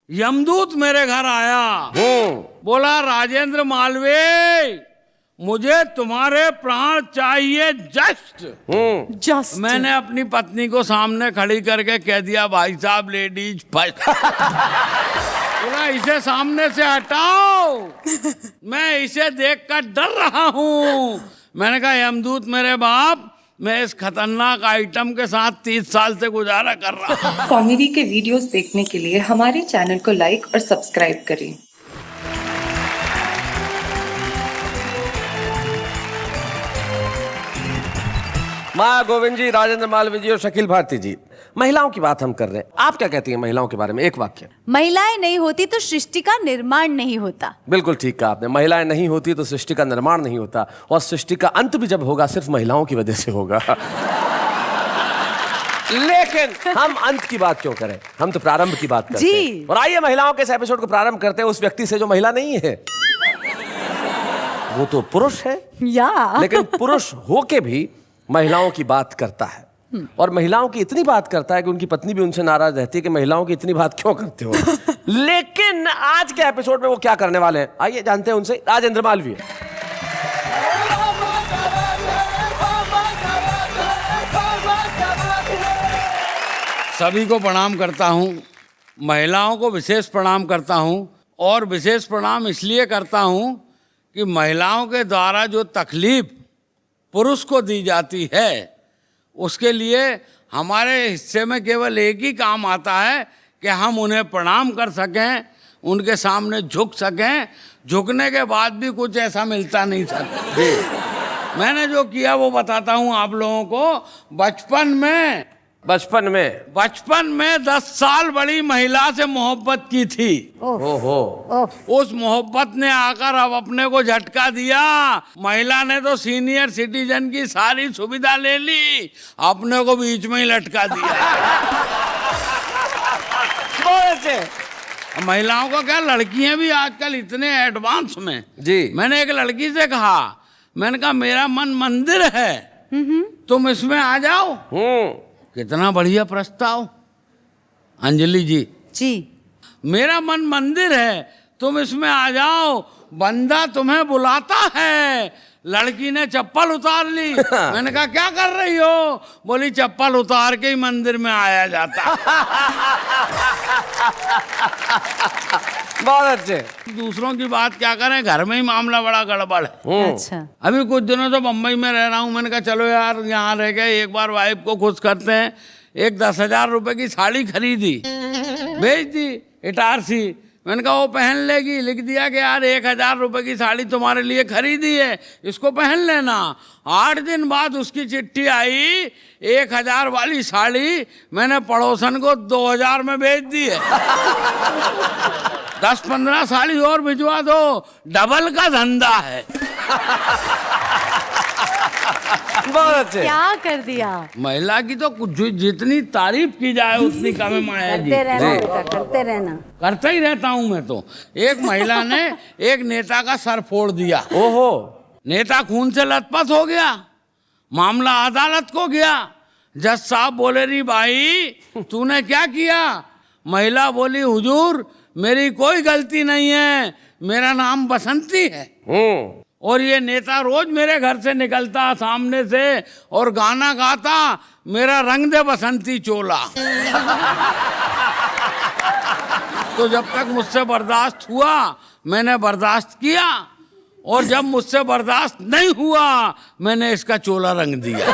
यमदूत मेरे घर आया, बोला राजेंद्र मालवीय मुझे तुम्हारे प्राण चाहिए जस्ट। मैंने अपनी पत्नी को सामने खड़ी करके कह दिया भाई साहब लेडीज फर्स्ट। बोला इसे सामने से हटाओ, मैं इसे देखकर डर रहा हूँ। मैंने कहा यमदूत मेरे बाप, मैं इस खतरनाक आइटम के साथ 30 साल से गुजारा कर रहा हूँ। कॉमेडी के वीडियोस देखने के लिए हमारे चैनल को लाइक और सब्सक्राइब करें। माँ गोविंद जी, राजेंद्र मालवीय जी और शकील भारती जी, महिलाओं की बात हम कर रहे हैं। आप क्या कहती हैं महिलाओं के बारे में? एक वाक्य। महिलाएं नहीं होती तो सृष्टि का निर्माण नहीं होता। बिल्कुल ठीक कहा आपने। महिलाएं नहीं होती तो सृष्टि का निर्माण नहीं होता, और सृष्टि का अंत भी जब होगा सिर्फ महिलाओं की वजह से होगा। लेकिन हम अंत की बात क्यों करें, हम तो प्रारंभ की बात करते हैं। और आइए महिलाओं के इस एपिसोड को प्रारंभ करते हैं उस व्यक्ति से जो महिला नहीं है। वो तो पुरुष है, लेकिन पुरुष होके भी महिलाओं की बात करता है, और महिलाओं की इतनी बात करता है कि उनकी पत्नी भी उनसे नाराज रहती है कि महिलाओं की इतनी बात क्यों करते हो। लेकिन आज के एपिसोड में वो क्या करने वाले हैं, आइए जानते हैं उनसे। राजेंद्र मालवीय। सभी को प्रणाम करता हूँ, महिलाओं को विशेष प्रणाम करता हूँ, और विशेष प्रणाम इसलिए करता हूँ कि महिलाओं के द्वारा जो तकलीफ पुरुष को दी जाती है उसके लिए हमारे हिस्से में केवल एक ही काम आता है कि हम उन्हें प्रणाम कर सकें, उनके सामने झुक सकें। झुकने के बाद भी कुछ ऐसा मिलता नहीं सकता। मैंने जो किया वो बताता हूँ आप लोगों को। बचपन में 10 साल बड़ी महिला से मोहब्बत की थी। उस मोहब्बत ने आकर अब अपने को झटका दिया। महिला ने तो सीनियर सिटीजन की सारी सुविधा ले ली, अपने को बीच में ही लटका दिया। महिलाओं को क्या, लड़कियां भी आजकल इतने एडवांस में जी। मैंने एक लड़की से कहा, मैंने कहा मेरा मन मंदिर है, तुम इसमें आ जाओ। कितना बढ़िया प्रस्ताव अंजलि जी। मेरा मन मंदिर है, तुम इसमें आ जाओ, बंदा तुम्हें बुलाता है। लड़की ने चप्पल उतार ली। मैंने कहा क्या कर रही हो? बोली चप्पल उतार के ही मंदिर में आया जाता। बहुत अच्छे। दूसरों की बात क्या करें, घर में ही मामला बड़ा गड़बड़ है। अच्छा। अभी कुछ दिनों से बम्बई में रह रहा हूँ। मैंने कहा चलो यार यहाँ रह गए, एक बार वाइफ को खुश करते हैं। एक 10,000 रुपए की साड़ी खरीदी, भेज दी इटारसी। मैंने कहा वो पहन लेगी। लिख दिया कि यार 1,000 रुपए की साड़ी तुम्हारे लिए खरीदी है, इसको पहन लेना। 8 दिन बाद उसकी चिट्ठी आई, 1,000 वाली साड़ी मैंने पड़ोसन को 2,000 में बेच दी है। 10-15 साड़ी और भिजवा दो, डबल का धंधा है। बहुत अच्छे। क्या कर दिया। महिला की तो जितनी तारीफ की जाए उतनी कम है माया जी। करते रहना। करता ही रहता हूँ मैं तो। एक महिला ने एक नेता का सर फोड़ दिया। ओहो। नेता खून से लथपथ हो गया, मामला अदालत को गया। जज साहब बोले री भाई तूने क्या किया? महिला बोली हुजूर मेरी कोई गलती नहीं है, मेरा नाम बसंती है, और ये नेता रोज मेरे घर से निकलता सामने से और गाना गाता, मेरा रंग दे बसंती चोला। तो जब तक मुझसे बर्दाश्त हुआ मैंने बर्दाश्त किया, और जब मुझसे बर्दाश्त नहीं हुआ मैंने इसका चोला रंग दिया।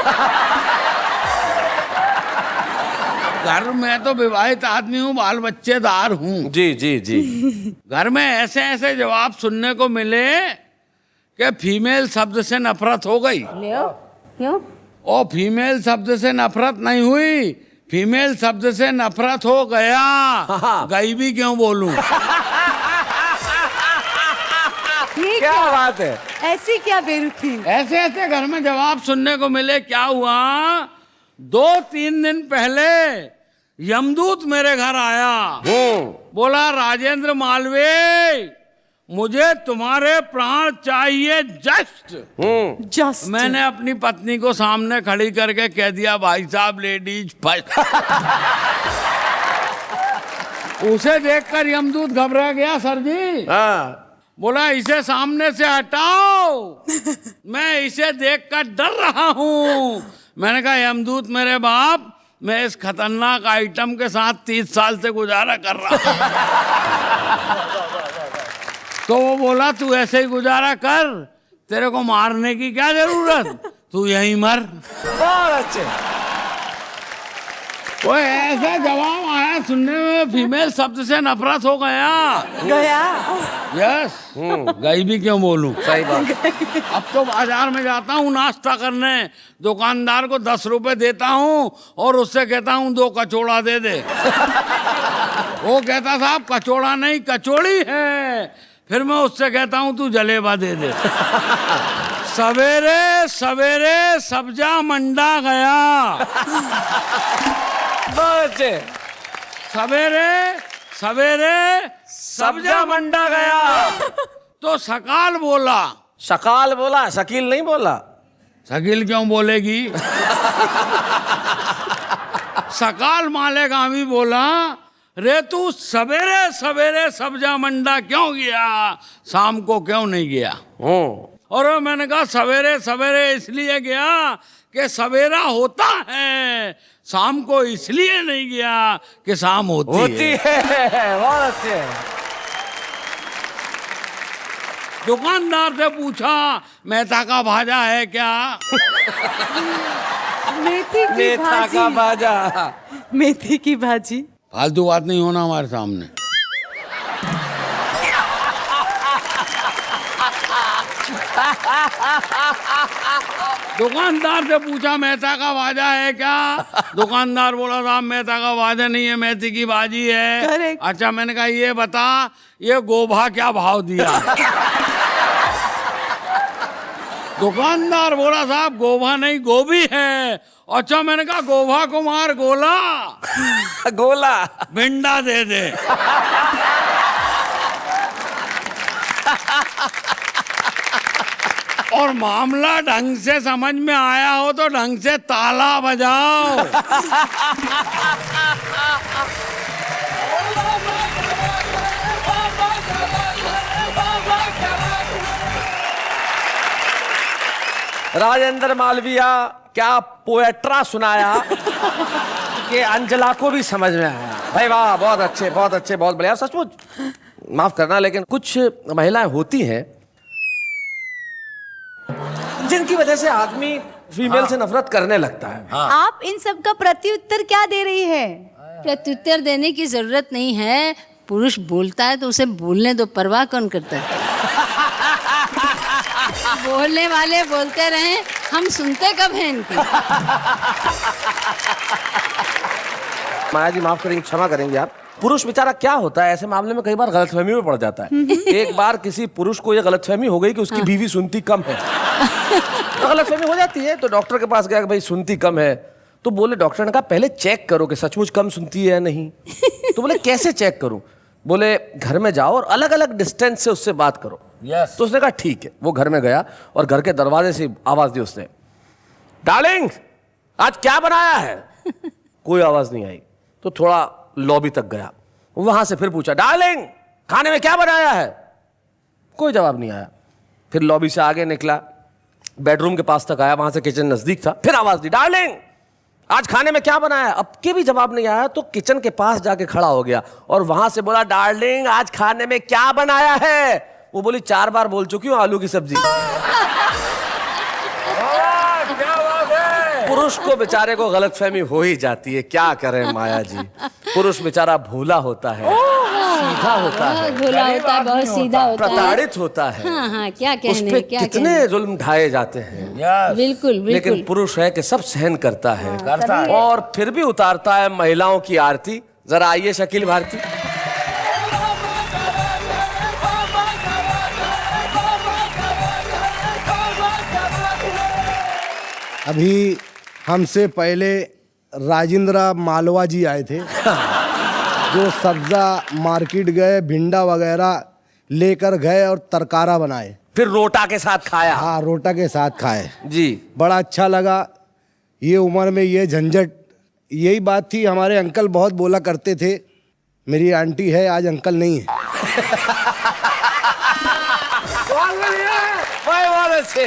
घर में तो विवाहित आदमी हूँ, बाल बच्चेदार हूँ। जी। घर में ऐसे ऐसे जवाब सुनने को मिले कि फीमेल शब्द से नफरत हो गई। क्यों? ओ फीमेल शब्द से नफरत नहीं हुई, फीमेल शब्द से नफरत हो गया। गई भी क्यों बोलूं। क्या बात है। ऐसी क्या बेरुखी। ऐसे ऐसे घर में जवाब सुनने को मिले। क्या हुआ, 2-3 दिन पहले यमदूत मेरे घर आया, बोला राजेंद्र मालवीय मुझे तुम्हारे प्राण चाहिए जस्ट। मैंने अपनी पत्नी को सामने खड़ी करके कह दिया भाई साहब लेडीज फर्स्ट। उसे देखकर यमदूत घबरा गया सर जी। हाँ। बोला इसे सामने से हटाओ, मैं इसे देखकर डर रहा हूँ। मैंने कहा यमदूत मेरे बाप, मैं इस खतरनाक आइटम के साथ 30 साल से गुजारा कर रहा हूँ। तो वो बोला तू ऐसे ही गुजारा कर, तेरे को मारने की क्या जरूरत, तू यहीं मर। बहुत अच्छे। वो ऐसा जवाब आया सुनने में फीमेल शब्द से नफरत हो गया। यस, गई भी क्यों बोलूं। सही बात। अब तो बाजार में जाता हूँ नाश्ता करने, दुकानदार को 10 रुपए देता हूँ और उससे कहता हूँ 2 कचौड़ा दे दे। वो कहता साहब कचौड़ा नहीं कचौड़ी है। फिर मैं उससे कहता हूँ तू जलेबा दे दे। सवेरे सवेरे सब्जा मंडा गया। बहुत अच्छे। सवेरे सवेरे सब्जा मंडा गया तो सकाल बोला। शकाल बोला, शकील नहीं बोला। शकील क्यों बोलेगी। सकाल मालेगामी बोला रे तू सवेरे सवेरे सब्जा मंडा क्यों गया, शाम को क्यों नहीं गया। और मैंने कहा सवेरे सवेरे इसलिए गया कि सवेरा होता है, शाम को इसलिए नहीं गया कि शाम होती है। बहुत अच्छे। दुकानदार से पूछा मेहता का भाजा है क्या। मेथी की नेता का भाजी। बाजा। मेथी की भाजी। फालतू बात नहीं होना हमारे सामने। दुकानदार से पूछा मेहता का भाजा है क्या। दुकानदार बोला साहब मेहता का भाजा नहीं है, मेथी की भाजी है। Correct. अच्छा मैंने कहा ये बता ये गोभा क्या भाव दिया। दुकानदार बोला साहब गोभा नहीं गोभी है। अच्छा मैंने कहा गोभा को मार गोला, गोला। भिंडा दे दे। और मामला ढंग से समझ में आया हो तो ढंग से ताला बजाओ। राजेंद्र मालविया क्या पोएट्रा सुनाया कि अंजला को भी समझ में आया। भाई वाह, बहुत अच्छे बहुत अच्छे, बहुत बढ़िया। सचमुच माफ करना लेकिन कुछ महिलाएं होती हैं जिनकी वजह से आदमी फीमेल से नफरत करने लगता है। आप इन सब का प्रत्युत्तर क्या दे रही है। प्रत्युत्तर देने की जरूरत नहीं है। पुरुष बोलता है तो उसे बोलने दो, परवाह कौन करता है। बोलने वाले बोलते रहे, हम सुनते कब हैं इनकी। माया जी माफ करेंगे, क्षमा करेंगे आप। पुरुष बेचारा क्या होता है ऐसे मामले में कई बार गलतफहमी में पड़ जाता है। एक बार किसी पुरुष को यह गलतफहमी हो गई कि उसकी बीवी सुनती कम है। तो गलतफहमी हो जाती है, तो डॉक्टर के पास गया कि भाई सुनती कम है। तो बोले डॉक्टर ने कहा पहले चेक करो कि सचमुच कम सुनती है या नहीं। तो बोले कैसे चेक करूं। बोले घर में जाओ और अलग अलग डिस्टेंस से उससे बात करो। यस। तो उसने कहा ठीक है। वो घर में गया और घर के दरवाजे से आवाज दी उसने, डार्लिंग आज क्या बनाया है। कोई आवाज नहीं आई। तो थोड़ा लॉबी तक गया, वहां से फिर पूछा डार्लिंग खाने में क्या बनाया है। कोई जवाब नहीं आया। फिर लॉबी से आगे निकला, बेडरूम के पास तक आया, वहां से किचन नजदीक था। फिर आवाज दी डार्लिंग आज खाने में क्या बनाया है। अब के भी जवाब नहीं आया तो किचन के पास जाके खड़ा हो गया और वहां से बोला डार्लिंग आज खाने में क्या बनाया है। वो बोली 4 बार बोल चुकी हूं, आलू की सब्जी। पुरुष को बेचारे को गलतफहमी हो ही जाती है, क्या करें माया जी। पुरुष बेचारा भोला होता है, सीधा होता है, भोला होता है, बहुत सीधा होता है, प्रताड़ित होता है। हाँ हाँ, क्या उस कहने पे क्या कितने कहने। जुल्म ढाए जाते हैं। बिल्कुल लेकिन बिल्कुल। पुरुष है कि सब सहन करता है, और फिर भी उतारता है महिलाओं की आरती। जरा आइए शकील भारती। अभी हमसे पहले राजेंद्र मालवा जी आए थे जो सब्जा मार्केट गए, भिंडा वगैरह लेकर गए और तरकारा बनाए, फिर रोटा के साथ खाया। हाँ रोटा के साथ खाए जी। बड़ा अच्छा लगा। ये उम्र में ये झंझट, यही बात थी। हमारे अंकल बहुत बोला करते थे मेरी आंटी है, आज अंकल नहीं है। बहुत अच्छे।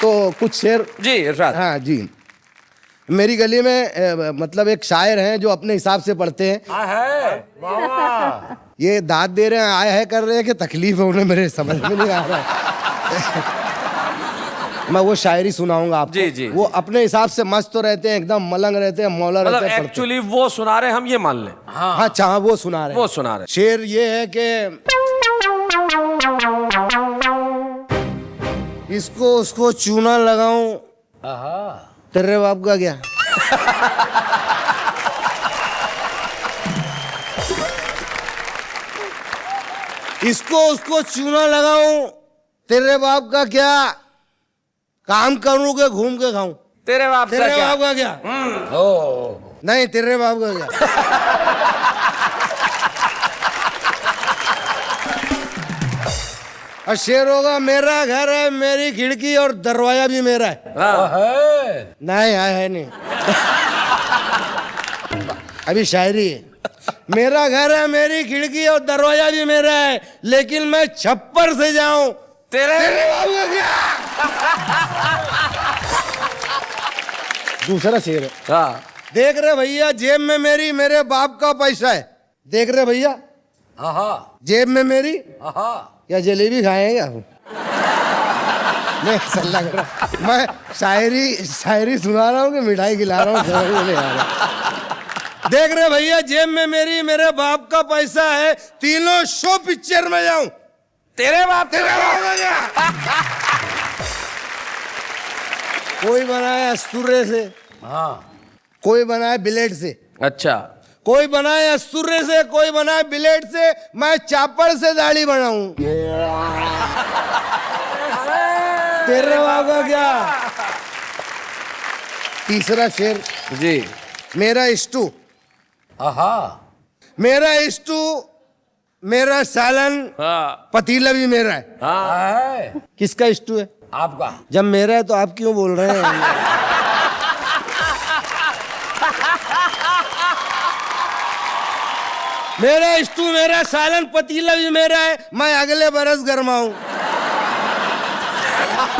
तो कुछ शेर। जी इरशाद। हाँ जी। मेरी गली में मतलब एक शायर हैं जो अपने हिसाब से पढ़ते हैं। ये दाद दे रहे हैं, आए है कर रहे हैं कि तकलीफ है उन्हें, मेरे समझ में नहीं आ रहा है। मैं वो शायरी सुनाऊंगा आपको। जी जी। वो अपने हिसाब से मस्त तो रहते हैं, एकदम मलंग रहते हैं, मौला रहते हैं, पढ़ते एक्चुअली वो सुना रहे हम ये मान लें। हैं। हाँ चाह वो सुना रहे हैं। वो सुना रहे। शेर ये है कि इसको उसको चूना लगाऊं, तेरे बाप का क्या। इसको उसको चूना लगाऊं, तेरे बाप का क्या। काम करूं के घूम के खाऊं, तेरे बाप का तेरे क्या? बाप का क्या। नहीं, तेरे बाप का क्या। और शेर होगा, मेरा घर है, मेरी खिड़की और दरवाजा भी मेरा है। नहीं है नहीं। अभी शायरी है। मेरा घर है, मेरी खिड़की और दरवाजा भी मेरा है, लेकिन मैं छप्पर से जाऊं, तेरे बाप का क्या। दूसरा शेर है। हाँ। देख रहे भैया, जेब में मेरी मेरे बाप का पैसा है। देख रहे भैया, जेब में मेरी, या जलेबी खाएंगे क्या। नहीं, ऐसा लग रहा मैं शायरी सुना रहा हूँ कि मिठाई खिला रहा हूँ, समझ में नहीं आ रहा। देख रहे भैया, जेब में मेरी मेरे बाप का पैसा है, तीनों शो पिक्चर में जाऊं, तेरे बाप का क्या। कोई बनाए अस्तूरे से, कोई बनाए ब्लेड से। अच्छा। कोई बनाए अस्तूरे से, कोई बनाए ब्लेड से, मैं चापड़ से दाढ़ी बनाऊं, तेरे बाप का क्या। तीसरा शेर जी। मेरा स्टू, मेरा स्टू, मेरा सालन, पतीला भी मेरा है। किसका स्टू है? आपका। जब मेरा है तो आप क्यों बोल रहे हैं। मेरा स्टू, मेरा सालन, पतीला भी मेरा है, मैं अगले बरस गरमाऊं,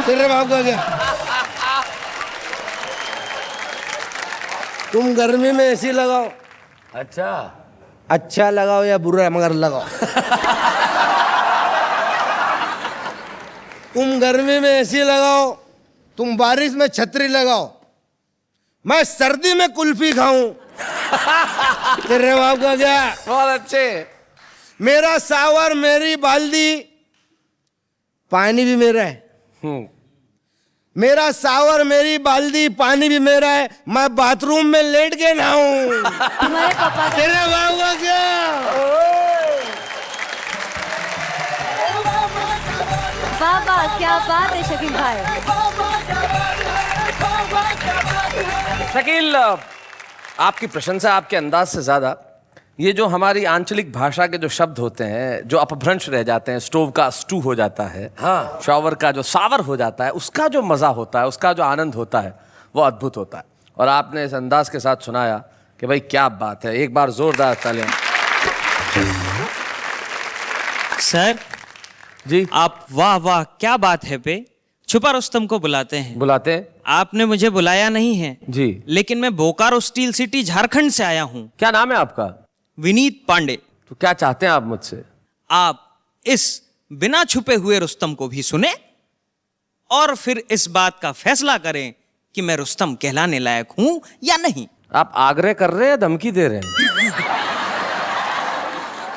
तेरे बाप का क्या। तुम गर्मी में एसी लगाओ, अच्छा लगाओ या बुरा, मगर लगाओ। तुम गर्मी में एसी लगाओ, तुम बारिश में छतरी लगाओ, मैं सर्दी में कुल्फी खाऊं, तेरे बाप का क्या। बहुत अच्छे। मेरा सावर, मेरी बाल्दी, पानी भी मेरा है। मेरा सावर, मेरी बाल्दी, पानी भी मेरा है, मैं बाथरूम में लेट के नहाऊं, तुम्हारे पापा का। तेरे बाप का क्या। वाह, क्या बात है शकील भाई। शकील, आपकी प्रशंसा आपके अंदाज से ज्यादा ये जो हमारी आंचलिक भाषा के जो शब्द होते हैं जो अपभ्रंश रह जाते हैं, स्टोव का स्टू हो जाता है, हाँ, शॉवर का जो सावर हो जाता है, उसका जो मजा होता है, उसका जो आनंद होता है, वो अद्भुत होता है। और आपने इस अंदाज के साथ सुनाया कि भाई क्या बात है। एक बार जोरदार तालियां। सर जी। आप वाह वाह क्या बात है पे छुपा रुस्तम को बुलाते हैं। बुलाते हैं? आपने मुझे बुलाया नहीं है जी, लेकिन मैं बोकारो स्टील सिटी झारखंड से आया हूँ। क्या नाम है आपका? विनीत पांडे। तो क्या चाहते हैं आप मुझसे? आप इस बिना छुपे हुए रुस्तम को भी सुने और फिर इस बात का फैसला करें कि मैं रुस्तम कहलाने लायक हूं या नहीं। आप आग्रह कर रहे हैं या धमकी दे रहे हैं?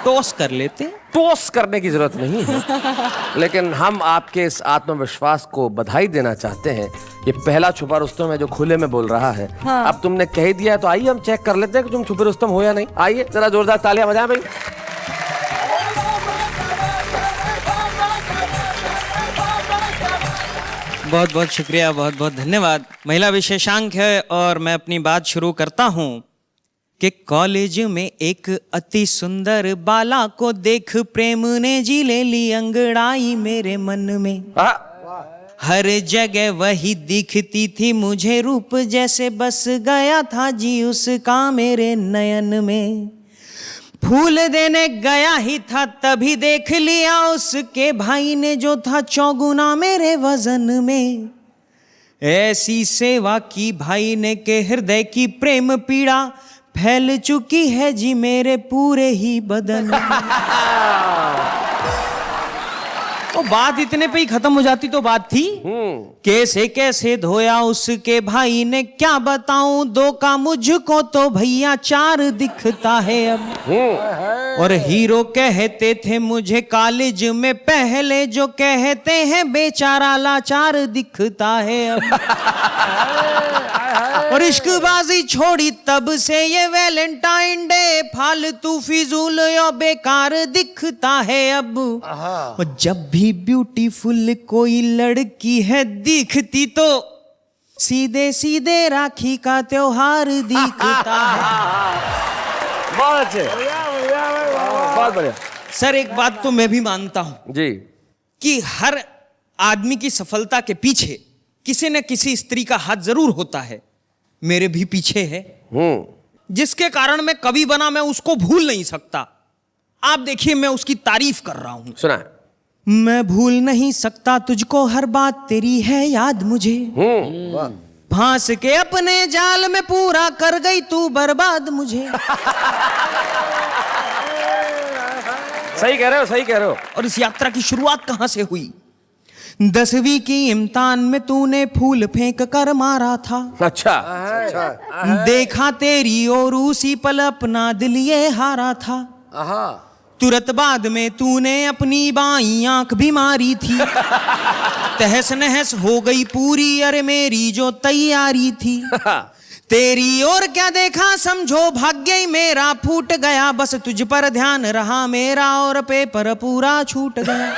टॉस कर लेते। टॉस करने की जरूरत नहीं है, लेकिन हम आपके इस आत्मविश्वास को बधाई देना चाहते हैं। ये पहला छुपा रुस्तम है जो खुले में बोल रहा है। हाँ। अब तुमने कह दिया है तो आइए हम चेक कर लेते हैं कि तुम छुपे रुस्तम हो या नहीं। आइए जरा जोरदार तालियां बजाएं भाई। बहुत बहुत शुक्रिया, बहुत बहुत धन्यवाद। महिला विशेषांक है और मैं अपनी बात शुरू करता हूं कि कॉलेज में एक अति सुंदर बाला को देख प्रेम ने जी ले ली अंगड़ाई मेरे मन में। हर जगह वही दिखती थी मुझे, रूप जैसे बस गया था जी उसका मेरे नयन में। फूल देने गया ही था तभी देख लिया उसके भाई ने जो था चौगुना मेरे वजन में। ऐसी सेवा की भाई ने के हृदय की प्रेम पीड़ा फैल चुकी है जी मेरे पूरे ही बदन में। वो बात इतने पे ही खत्म हो जाती तो बात थी। कैसे कैसे धोया उसके भाई ने क्या बताऊं, दो का मुझको तो भैया चार दिखता है अब। और हीरो कहते थे मुझे कॉलेज में पहले, जो कहते हैं बेचारा लाचार दिखता है अब। और इश्कबाजी छोड़ी तब से ये वैलेंटाइन डे फालतू फिजूल या बेकार दिखता है अब। और जब भी ब्यूटीफुल कोई लड़की है दिखती तो सीधे सीधे राखी का त्योहार दिखता है। बहुत अच्छे, बहुत बढ़िया सर। एक बात तो मैं भी मानता हूं जी कि हर आदमी की सफलता के पीछे किसी न किसी स्त्री का हाथ जरूर होता है। मेरे भी पीछे है, जिसके कारण मैं कभी बना मैं उसको भूल नहीं सकता। आप देखिए मैं उसकी तारीफ कर रहा हूं। सुना है। मैं भूल नहीं सकता तुझको, हर बात तेरी है याद मुझे। फांस के अपने जाल में पूरा कर गई तू बर्बाद मुझे। सही कह रहे हो, सही कह रहे हो। और इस यात्रा की शुरुआत कहां से हुई? 10वीं की इम्तिहान में तूने फूल फेंक कर मारा था। अच्छा। देखा तेरी और उसी पल अपना दिल ये हारा था। तुरंत बाद में तूने अपनी बाईं आंख भी मारी थी। तहस नहस हो गई पूरी अरे मेरी जो तैयारी थी। तेरी और क्या देखा समझो भाग्य ही मेरा फूट गया, बस तुझ पर ध्यान रहा मेरा और पेपर पूरा छूट गया।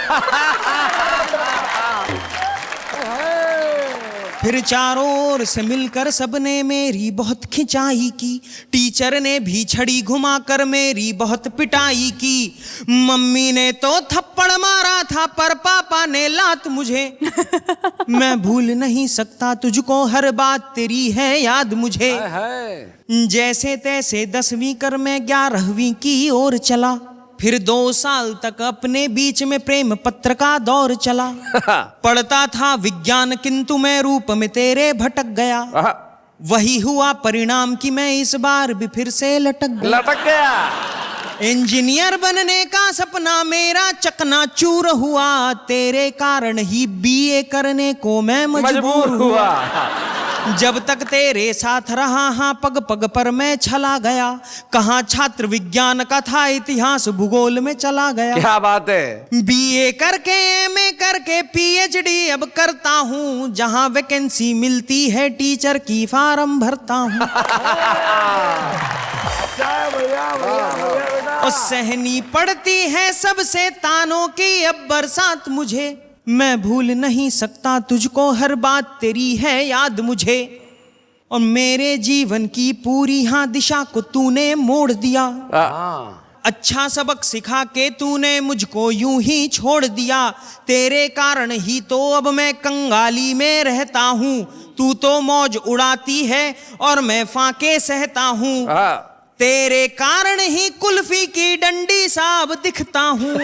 फिर चारों ओर से मिलकर सबने मेरी बहुत खिंचाई की, टीचर ने भी छड़ी घुमाकर मेरी बहुत पिटाई की। मम्मी ने तो थप्पड़ मारा था पर पापा ने लात मुझे। मैं भूल नहीं सकता तुझको, हर बात तेरी है याद मुझे। जैसे तैसे 10वीं कर मैं 11वीं की ओर चला। फिर 2 साल तक अपने बीच में प्रेम पत्र का दौर चला। पढ़ता था विज्ञान किंतु मैं रूप में तेरे भटक गया। वही हुआ परिणाम कि मैं इस बार भी फिर से लटक गया। इंजीनियर बनने का सपना मेरा चकनाचूर हुआ, तेरे कारण ही बीए करने को मैं मजबूर हुआ। जब तक तेरे साथ रहा हाँ पग पग पर मैं छला गया। कहाँ छात्र विज्ञान का था इतिहास भूगोल में चला गया। क्या बात है। बीए करके एमए करके पीएचडी अब करता हूँ, जहाँ वैकेंसी मिलती है टीचर की फार्म भरता हूँ। और सहनी पड़ती है सबसे तानों की अब बरसात मुझे। मैं भूल नहीं सकता तुझको, हर बात तेरी है याद मुझे। और मेरे जीवन की पूरी हाँ दिशा को तूने मोड़ दिया। अच्छा सबक सिखा के तूने मुझको यूं ही छोड़ दिया। तेरे कारण ही तो अब मैं कंगाली में रहता हूँ। तू तो मौज उड़ाती है और मैं फाके सहता हूँ। तेरे कारण ही कुल्फी की डंडी साब दिखता हूँ।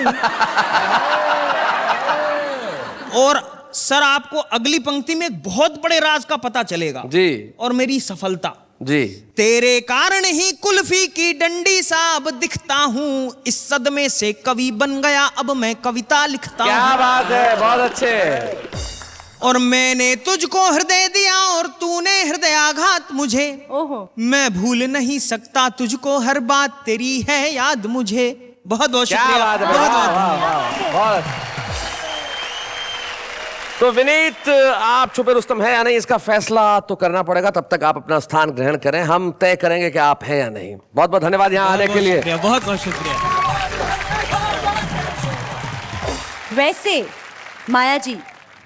और सर आपको अगली पंक्ति में एक बहुत बड़े राज का पता चलेगा जी। और मेरी सफलता जी। तेरे कारण ही कुल्फी की डंडी साब दिखता हूँ। इस सदमे से कवि बन गया अब मैं कविता लिखता हूँ। क्या बात है, बहुत अच्छे। और मैंने तुझको हृदय दिया और तूने हृदयाघात मुझे। ओहो। मैं भूल नहीं सकता तुझको, हर बात तेरी है याद मुझे। बहुत बहुत क्या शुक्रिया। बात है, बहुत वाह, बहुत वाह, वाह, बहुत। तो विनीत, आप छुपे रुस्तम है या नहीं इसका फैसला तो करना पड़ेगा। तब तक आप अपना स्थान ग्रहण करें, हम तय करेंगे कि आप हैं या नहीं। बहुत बहुत धन्यवाद यहाँ आने के लिए। बहुत बहुत शुक्रिया। वैसे माया जी,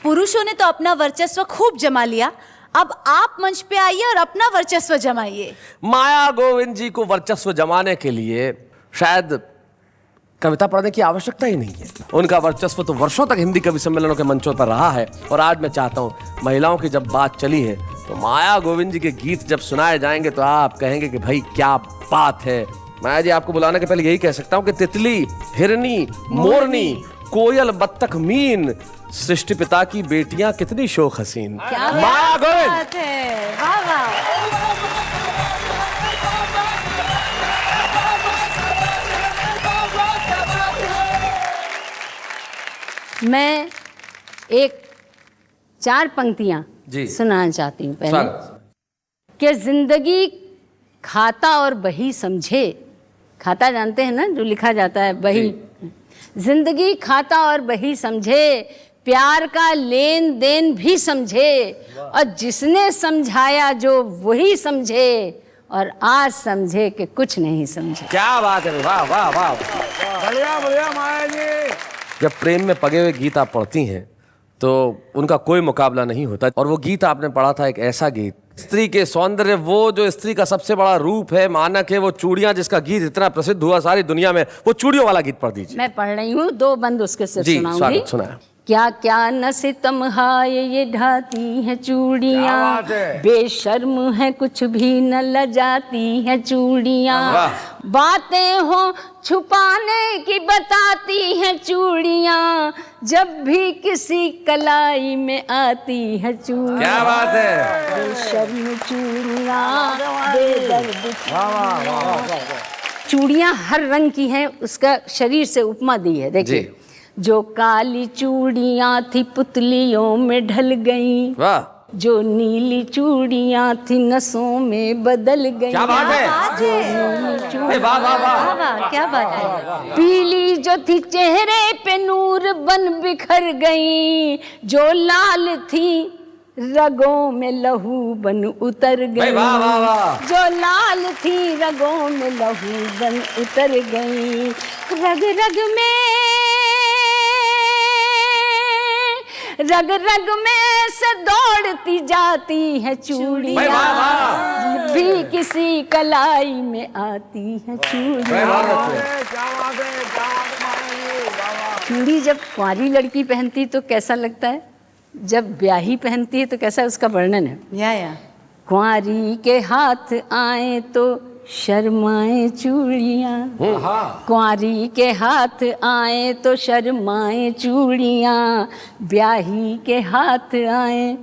पुरुषों ने तो अपना वर्चस्व खूब जमा लिया, अब आप मंच पे आइए और अपना वर्चस्व जमाइए। माया गोविंद जी को वर्चस्व जमाने के लिए शायद कविता पढ़ने की आवश्यकता ही नहीं है। उनका वर्चस्व तो वर्षों तक हिंदी कवि सम्मेलनों के मंचों पर रहा है। और आज मैं चाहता हूँ महिलाओं की जब बात चली है तो माया गोविंद जी के गीत जब सुनाए जाएंगे तो आप कहेंगे कि भाई क्या बात है, माया जी आपको बुलाने के पहले यही कह सकता हूँ कि तितली, हिरनी, मोरनी, कोयल, बत्तख, मीन, सृष्टि पिता की बेटियां कितनी शोक हसीन। माया गोविंद। बात है, वाह वाह। मैं एक 4 पंक्तियां जी सुनाना चाहती हूँ पहले स्वागत। कि जिंदगी खाता और बही समझे। खाता जानते हैं ना, जो लिखा जाता है बही। जिंदगी खाता और बही समझे, प्यार का लेन देन भी समझे, और जिसने समझाया जो वही समझे, और आज समझे कि कुछ नहीं समझे। क्या बात है, वाह वाह वाह, बढ़िया बढ़िया माया जी। जब प्रेम में पगे हुए गीत आप पढ़ती हैं तो उनका कोई मुकाबला नहीं होता। और वो गीत आपने पढ़ा था, एक ऐसा गीत, स्त्री के सौंदर्य, वो जो स्त्री का सबसे बड़ा रूप है, मानक है, वो चूड़ियां, जिसका गीत इतना प्रसिद्ध हुआ सारी दुनिया में, वो चूड़ियों वाला गीत पढ़ दीजिए। मैं पढ़ रही हूँ, 2 बंद उसके सिर्फ जी सुनाऊंगी। स्वागत, सुनाया। क्या क्या न सितम हाय ये ढाती है चूड़ियाँ, बेशर्म है कुछ भी न लजाती है चूड़ियाँ, बातें हो छुपाने की बताती है चूड़ियाँ, जब भी किसी कलाई में आती है चूड़ियाँ। क्या बात है, बेशर्म चूड़ियाँ, बेदर्द चूड़ियाँ हर रंग की हैं, उसका शरीर से उपमा दी है। देखिए, जो काली चूड़ियाँ थी पुतलियों में ढल गईं, वाह, जो नीली चूड़ियाँ थी नसों में बदल गईं। क्या बात है, जो नीली चूड़ियाँ, वाह वाह वाह, वाह, क्या बात है। पीली जो थी चेहरे पे नूर बन बिखर गईं, जो लाल थी रगों में लहू बन उतर गई। वाह वाह वाह, जो लाल थी रगों में लहू बन उतर गई, रग रग में से दौड़ती जाती है चूड़ियाँ, भी किसी कलाई में आती है चूड़ियाँ। चूड़ी जब कुंवारी लड़की पहनती तो कैसा लगता है, जब ब्याही पहनती है तो कैसा उसका वर्णन है। या कुंवारी के हाथ आए तो शर्माए चूड़ियाँ, कुंवारी के हाथ आए तो शर्माए चूड़ियाँ, ब्याही के हाथ आए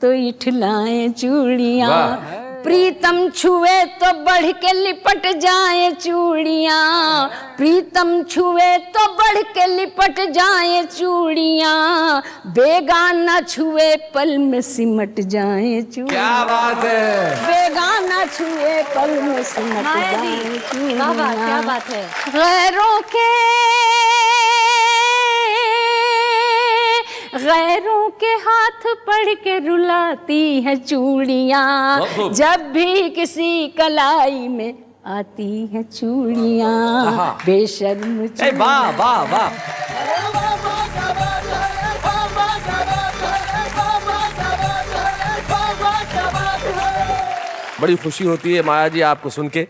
तो इठलाए चूड़ियाँ, प्रीतम छुए तो बढ़ के लिपट जाए चूड़ियाँ, प्रीतम छुए तो बढ़ के लिपट जाए चूड़ियाँ, बेगाना छुए पल में सिमट जाए चूड़ियाँ। क्या बात है, बेगाना छुए पल में सिमट जाए चूड़ियाँ। क्या बात है। गैरों के हाथ पढ़ के रुलाती है चूड़ियाँ, जब भी किसी कलाई में आती है चूड़ियाँ, बेशर्म ए, वाह वाह वाह, बड़ी खुशी होती है माया जी आपको सुन के।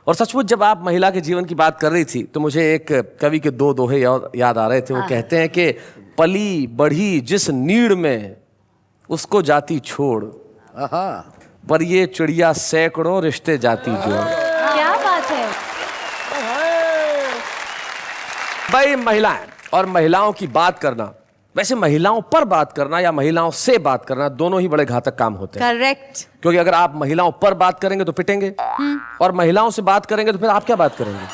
और सचमुच जब आप महिला के जीवन की बात कर रही थी तो मुझे एक कवि के 2 दोहे याद आ रहे थे। वो कहते हैं कि पली बढ़ी जिस नीड़ में उसको जाती छोड़, पर ये चिड़िया सैकड़ों रिश्ते जाती जोड़। क्या बात है। भाई महिलाएं और महिलाओं की बात करना, वैसे महिलाओं पर बात करना या महिलाओं से बात करना दोनों ही बड़े घातक काम होते हैं। करेक्ट। क्योंकि अगर आप महिलाओं पर बात करेंगे तो पिटेंगे, और महिलाओं से बात करेंगे तो फिर आप क्या बात करेंगे।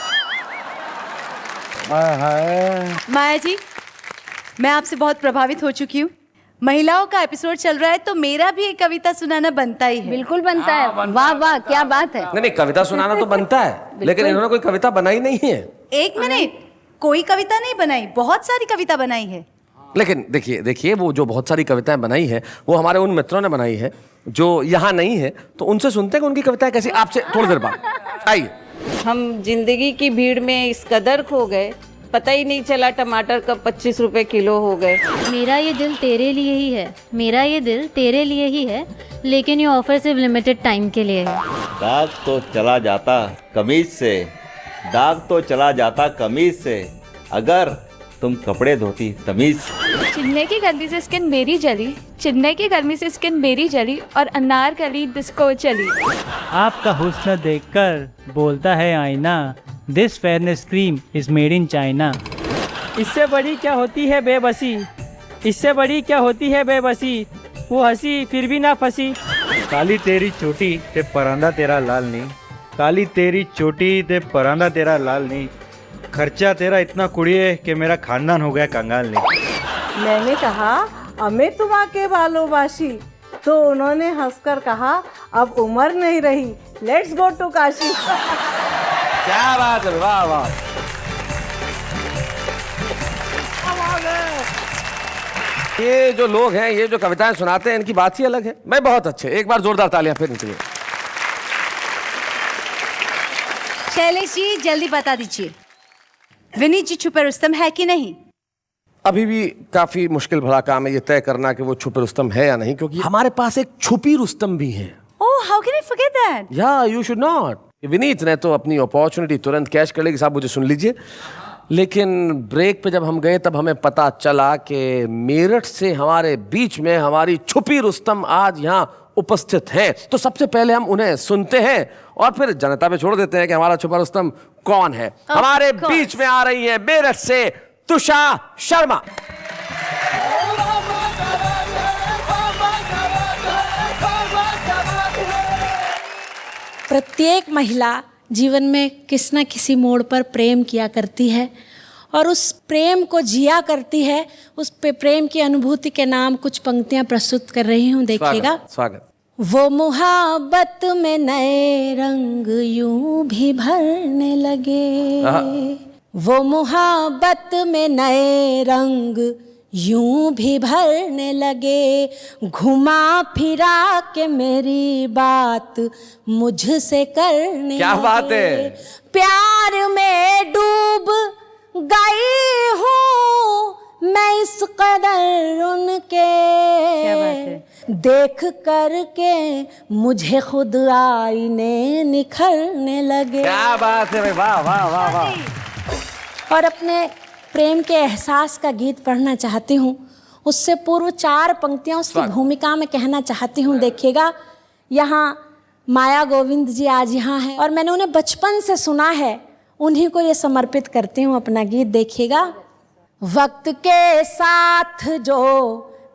माया जी, मैं आपसे बहुत प्रभावित हो चुकी हूँ। महिलाओं का एपिसोड चल रहा है तो मेरा भी एक कविता सुनाना बनता ही है। बिल्कुल बनता है। वाह वाह, क्या बात है। नहीं, कविता सुनाना तो बनता है, लेकिन इन्होंने कोई कविता बनाई नहीं है। एक मिनट, कोई कविता नहीं बनाई, बहुत सारी कविता बनाई है। लेकिन देखिए वो जो बहुत सारी कविताएं बनाई है वो हमारे उन मित्रों ने बनाई है जो यहाँ नहीं है, तो उनसे सुनते हैं कि उनकी कविताएं कैसी। आपसे थोड़ी देर बाद आइए। हम जिंदगी की भीड़ में इस कदर खो गए, पता ही नहीं चला टमाटर कब 25 रुपए किलो हो गए। मेरा ये दिल तेरे लिए ही है, मेरा ये दिल तेरे लिए ही है, लेकिन ये ऑफर सिर्फ लिमिटेड टाइम के लिए है। दाग तो चला जाता कमीज से, दाग तो चला जाता कमीज से, अगर तुम कपड़े धोती तमीज। चिन्ने की गर्मी से स्किन मेरी जली, चिन्ने की गर्मी से स्किन मेरी जली और अनारकली डिस्को चली। आपका हुस्न देखकर बोलता है आईना, this fairness cream is made in China. इससे बड़ी क्या होती है बेबसी, इससे बड़ी क्या होती है बेबसी, वो हंसी फिर भी ना फंसी। काली तेरी चोटी ते परांदा तेरा लाल नहीं, काली तेरी चोटी ते परांदा तेरा लाल नहीं, खर्चा तेरा इतना कुड़िए कि मेरा खानदान हो गया कंगाल नहीं। मैंने कहा हमें तुम आके भालोबाशी, तो उन्होंने हंसकर कहा अब उम्र नहीं रही, लेट्स गो टू काशी। क्या बात है, वाह वाह। ये जो लोग हैं, ये जो कविताएं सुनाते हैं, इनकी बात ही अलग है। मैं बहुत अच्छे, एक बार जोरदार तालियां फिर इनके लिए। शैलेश जी जल्दी बता दीजिए, विनीत जी छुपे रुस्तम है कि नहीं? अभी भी काफी मुश्किल भरा काम है ये तय करना कि वो छुपे रुस्तम है या नहीं, क्योंकि हमारे पास एक छुपी रुस्तम भी है। Oh, how can I forget that? Yeah you should not. Vineet ने तो अपनी अपॉर्चुनिटी तुरंत कैश कर ली कि साहब मुझे सुन लीजिए, लेकिन ब्रेक पे जब हम गए तब हमें पता चला कि मेरठ से हमारे बीच में हमारी छुपी रुस्तम आज यहाँ उपस्थित हैं। तो सबसे पहले हम उन्हें सुनते हैं और फिर जनता पे छोड़ देते हैं कि हमारा छुपा रुस्तम कौन है। हमारे बीच में आ रही है मेरठ से तुषा शर्मा। प्रत्येक महिला जीवन में किसी न किसी मोड़ पर प्रेम किया करती है और उस प्रेम को जिया करती है। उस प्रेम की अनुभूति के नाम कुछ पंक्तियां प्रस्तुत कर रही हूँ, देखिएगा। स्वागत। वो मुहाबत में नए रंग यूं भी भरने लगे, वो मुहाबत में नए रंग यूं भी भरने लगे, घुमा फिरा के मेरी बात मुझसे करने क्या लगे। बात है। प्यार में डूब गई हूँ मैं इस कदर उनके, देख करके मुझे खुद आईने निखरने लगे। क्या बात है, वाह वाह वाह वाह। और अपने प्रेम के एहसास का गीत पढ़ना चाहती हूँ। उससे पूर्व 4 पंक्तियाँ उसकी भूमिका में कहना चाहती हूँ, देखिएगा। यहाँ माया गोविंद जी आज यहाँ हैं और मैंने उन्हें बचपन से सुना है, उन्हीं को ये समर्पित करती हूँ अपना गीत, देखिएगा। वक्त के साथ जो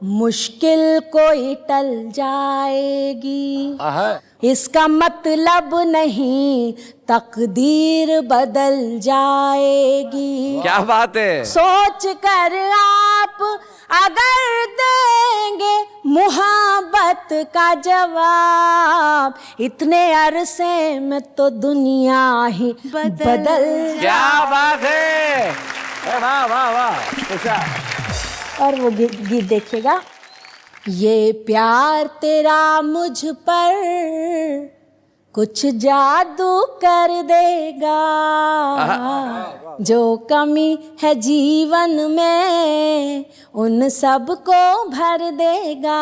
मुश्किल कोई टल जाएगी, इसका मतलब नहीं तकदीर बदल जाएगी। क्या बात है। सोच कर आप अगर देंगे मुहब्बत का जवाब, इतने अरसे में तो दुनिया ही बदल। क्या बात है, वाह वाह वाह। और वो गीत देखिएगा। ये प्यार तेरा मुझ पर कुछ जादू कर देगा, जो कमी है जीवन में उन सब को भर देगा।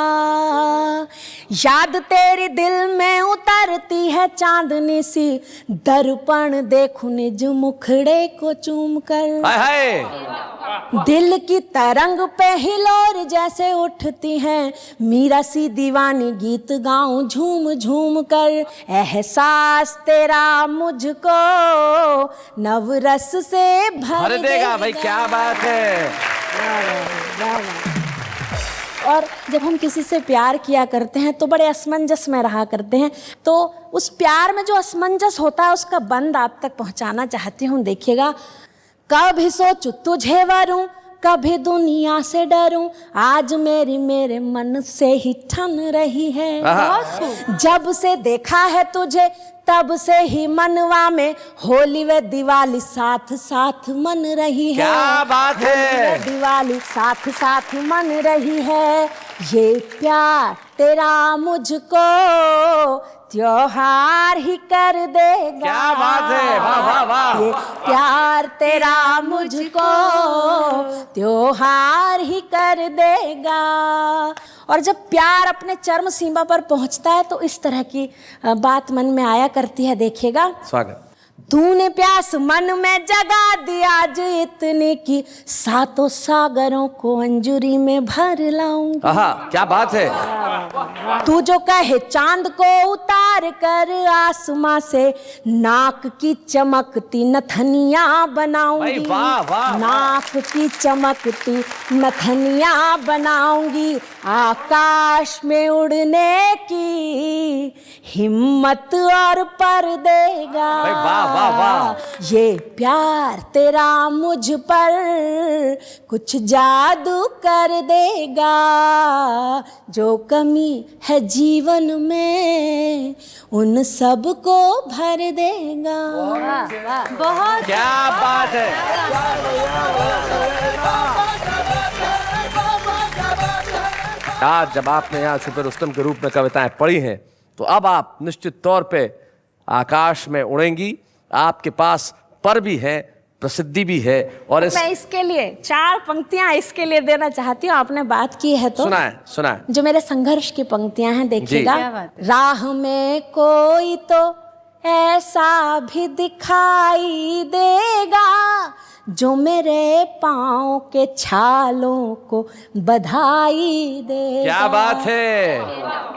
याद तेरे दिल में उतरती है चांदनी सी, दर्पण देखूं निज मुखड़े को चूम कर। दिल की तरंग पे हिलोर जैसे उठती हैं, मीरा सी दीवानी गीत गाऊं झूम झूम कर। एहसास तेरा मुझको नवरस से भर देगा। भाई क्या बात है। और जब हम किसी से प्यार किया करते हैं तो बड़े असमंजस में रहा करते हैं, तो उस प्यार में जो असमंजस होता है उसका बंद आप तक पहुंचाना चाहती हूँ, देखिएगा। कभी सोचूं तुझे वरूं, कभी दुनिया से डरूं, आज मेरे मन से ही ठन रही है। जब से देखा है तुझे तब से ही मनवा में होली व दिवाली साथ साथ मन रही है। क्या बात है। दिवाली साथ साथ मन रही है। ये प्यार तेरा मुझको त्योहार ही कर देगा। क्या बात है, वाह वाह वाह। ये प्यार तेरा मुझको त्योहार ही कर देगा। और जब प्यार अपने चरम सीमा पर पहुंचता है तो इस तरह की बात मन में आया करती है, देखिएगा। स्वागत। तूने प्यास मन में जगा दी आज इतने की, सातों सागरों को अंजुरी में भर लाऊंगी। आहा, क्या बात है। तू जो कहे चांद को उतार कर आसमां से, नाक की चमकती नथनिया बनाऊंगी। वाह वाह। नाक की चमकती नथनिया बनाऊंगी। आकाश में उड़ने की हिम्मत और पर देगा। वाह वाह वाह। ये प्यार तेरा मुझ पर कुछ जादू कर देगा। जो कमी है जीवन में उन सब को भर देगा। बहुत क्या बात है। आज जब आपने यहाँ छुपे रुस्तम के रूप में कविताएं पढ़ी हैं, तो अब आप निश्चित तौर पे आकाश में उड़ेंगी। आपके पास पर भी है, प्रसिद्धि भी है, और मैं इसके लिए 4 पंक्तियां इसके लिए देना चाहती हूँ। आपने बात की है तो सुनाए। जो मेरे संघर्ष की पंक्तियां हैं, देखिएगा। राह में कोई तो ऐसा भी दिखाई देगा जो मेरे पाँव के छालों को बधाई देगा। क्या बात है।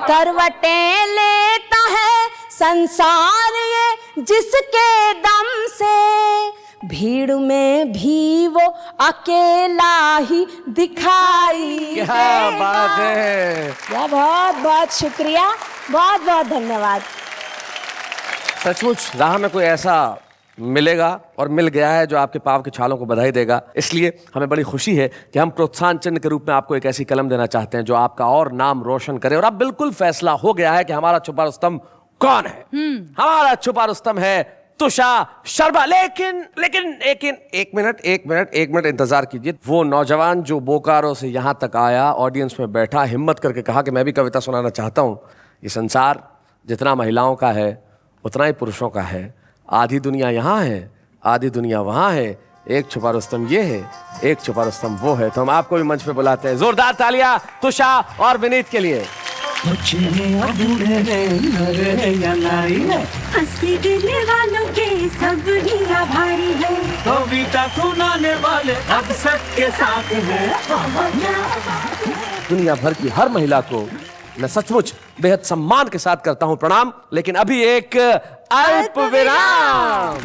करवटें लेता है संसार ये जिसके दम से, भीड़ में भी वो अकेला ही दिखाई देगा। क्या बात है। बहुत बहुत शुक्रिया, बहुत बहुत धन्यवाद। सचमुच राह में कोई ऐसा मिलेगा और मिल गया है जो आपके पाँव के छालों को बधाई देगा। इसलिए हमें बड़ी खुशी है कि हम प्रोत्साहन चिन्ह के रूप में आपको एक ऐसी कलम देना चाहते हैं जो आपका और नाम रोशन करे। और अब बिल्कुल फैसला हो गया है कि हमारा छुपा रुस्तम कौन है। हमारा छुपा रुस्तम है तुषार शर्मा। लेकिन एक मिनट इंतजार कीजिए। वो नौजवान जो बोकारो से यहाँ तक आया, ऑडियंस में बैठा, हिम्मत करके कहा कि मैं भी कविता सुनाना चाहता हूँ। ये संसार जितना महिलाओं का है उतना ही पुरुषों का है। आधी दुनिया यहाँ है, आधी दुनिया वहाँ है। एक छुपा रुस्तम ये है, एक छुपा रुस्तम वो है। तो हम आपको भी मंच पे बुलाते हैं। जोरदार तालियां तुषार और विनीत के लिए। हंसी देने वालों के सब ही आभारी है, कविता सुनाने वाले अब सबके साथ है। दुनिया भर की हर महिला को मैं सचमुच बेहद सम्मान के साथ करता हूं प्रणाम। लेकिन अभी एक अल्प विराम।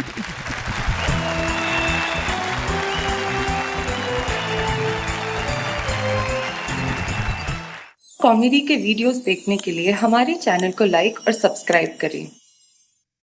कॉमेडी के वीडियोस देखने के लिए हमारे चैनल को लाइक और सब्सक्राइब करें।